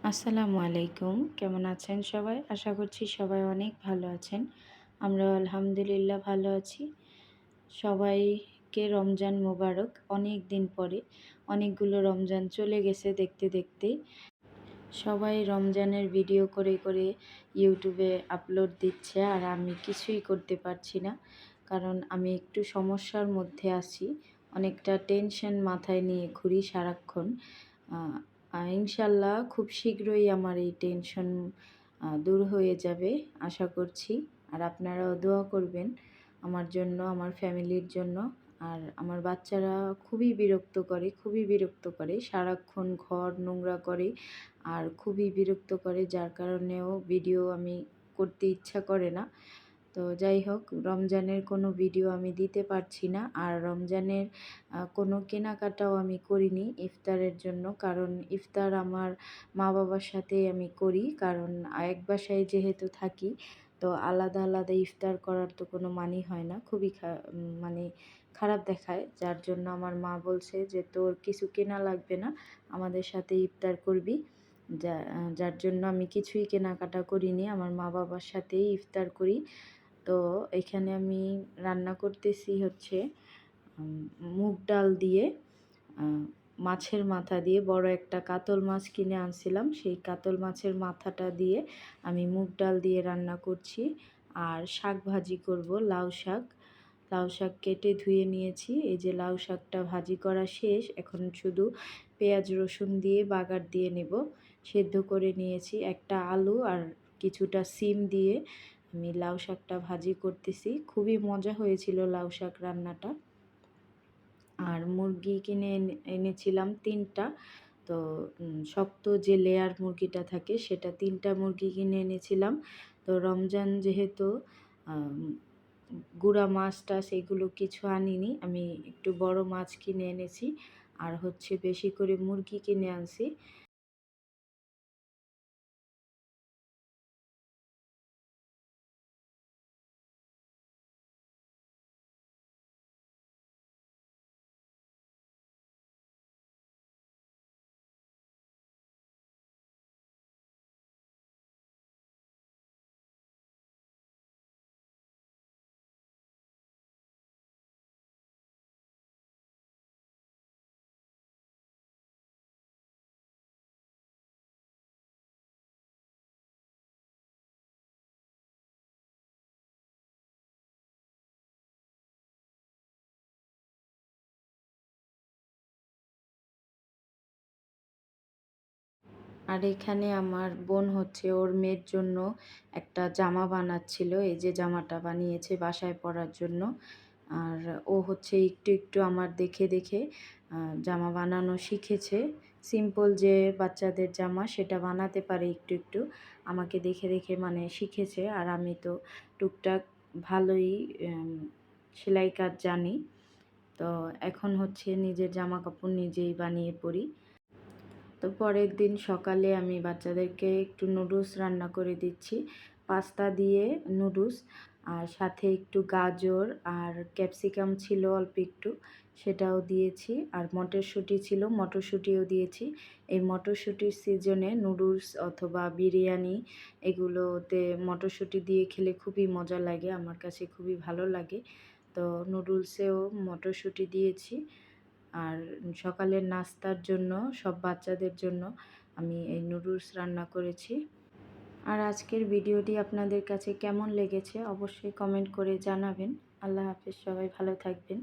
আসসালামু আলাইকুম। কেমন আছেন সবাই? আশা করছি সবাই অনেক ভালো আছেন। আমরাও আলহামদুলিল্লাহ ভালো আছি। সবাইকে রমজান মোবারক। অনেক দিন পরে অনেকগুলো রমজান চলে গেছে দেখতে, দেখতে। সবাই রমজানের ভিডিও করে ইউটিউবে আপলোড দিচ্ছে আর আমি কিছুই করতে পারছি না। কারণ আমি একটু সমস্যার মধ্যে আছি। অনেকটা টেনশন মাথায় নিয়ে ঘুরি সারাক্ষণ। আ ইনশাআল্লাহ খুব শীঘ্রই আমার এই টেনশন দূর হয়ে যাবে আশা করছি। আর আপনারাও দোয়া করবেন আমার জন্য, আমার ফ্যামিলির জন্য। আর আমার বাচ্চারা খুবই বিরক্ত করে। সারাক্ষণ ঘর নোংরা করে আর খুবই বিরক্ত করে, যার কারণেও ভিডিও আমি করতে ইচ্ছা করে না। তো যাই হোক, রমজানের কোনো ভিডিও আমি দিতে পারছি না। আর রমজানের কোনো কেনাকাটাও আমি করিনি ইফতারের জন্য। কারণ ইফতার আমার মা-বাবার সাথেই আমি করি। কারণ এক বাসায় যেহেতু থাকি, তো আলাদা ইফতার করার তো কোনো মানেই হয় না। খুবই মানে খারাপ দেখায়। যার জন্য আমার মা বলছে যে, "তোর কিছু কেনা লাগবে না। আমাদের সাথে ইফতার করবি।" যার জন্য আমি কিছুই কেনাকাটা করিনি। আমার মা-বাবার সাথেই ইফতার করি। তো এখানে আমি রান্না করতেছি হচ্ছে মুগ ডাল দিয়ে, আ মাছের মাথা দিয়ে, বড় একটা কাতল মাছ কিনে আনছিলাম। সেই কাতল মাছের মাথাটা দিয়ে আমি মুগ ডাল দিয়ে রান্না করছি। আর শাক ভাজি করব, লাউ শাক। লাউ শাক কেটে ধুয়ে নিয়েছি। এই যে লাউ শাকটা ভাজি করা শেষ। এখন শুধু পেঁয়াজ রসুন দিয়ে বাগার দিয়ে নেব। সেদ্ধ করে নিয়েছি। একটা আলু আর কিছুটা সিম দিয়ে আমি লাউ শাকটা ভাজি করতেছি। খুবই মজা হয়েছিল লাউ শাক রান্নাটা। আর মুরগি কিনে এনেছিলাম ৩ টা। তো শক্ত যে লেয়ার মুরগিটা থাকে সেটা ৩ টা মুরগি কিনে এনেছিলাম। তো রমজান যেহেতু আম গুঁড়া মাছ-টাছ এগুলো কিছু আনিনি। আমি একটু বড় মাছ কিনে এনেছি। আর হচ্ছে বেশি করে মুরগি কিনে আনছি। আর এখানে আমার বোন হচ্ছে ওর মেয়ের জন্য একটা জামা বানাচ্ছিল। এই যে জামাটা বানিয়েছে বাসায় পরার জন্য। আর ও হচ্ছে একটু আমার দেখে জামা বানানো শিখেছে। সিম্পল যে বাচ্চাদের জামা সেটা বানাতে পারে একটু। আমাকে দেখে মানে শিখেছে। আর আমি তো টুকটাক ভালোই এম সেলাই কাজ জানি। তো এখন হচ্ছে নিজের জামাকাপড় নিজেই বানিয়ে পড়ি। তো পরের দিন সকালে আমি বাচ্চাদেরকে একটু নুডলস রান্না করে দিচ্ছি। পাস্তা দিয়ে নুডলস, আর সাথে একটু গাজর আর ক্যাপসিকাম ছিল অল্প একটু, সেটাও দিয়েছি। আর মটরশুঁটি ছিল, মটরশুঁটিও দিয়েছি। এই মটরশুঁটির সিজনে নুডলস অথবা বিরিয়ানি এগুলোতে মটরশুঁটি দিয়ে খেলে খুবই মজা লাগে। আমার কাছে খুবই ভালো লাগে। তো নুডলসেও মটরশুঁটি দিয়েছি। আর সকালের নাস্তার জন্য সব বাচ্চাদের জন্য আমি এই নুডলস রান্না করেছি। আর আজকের ভিডিওটি আপনাদের কাছে কেমন লেগেছে অবশ্যই কমেন্ট করে জানাবেন। আল্লাহ হাফেজ, সবাই ভালো থাকবেন।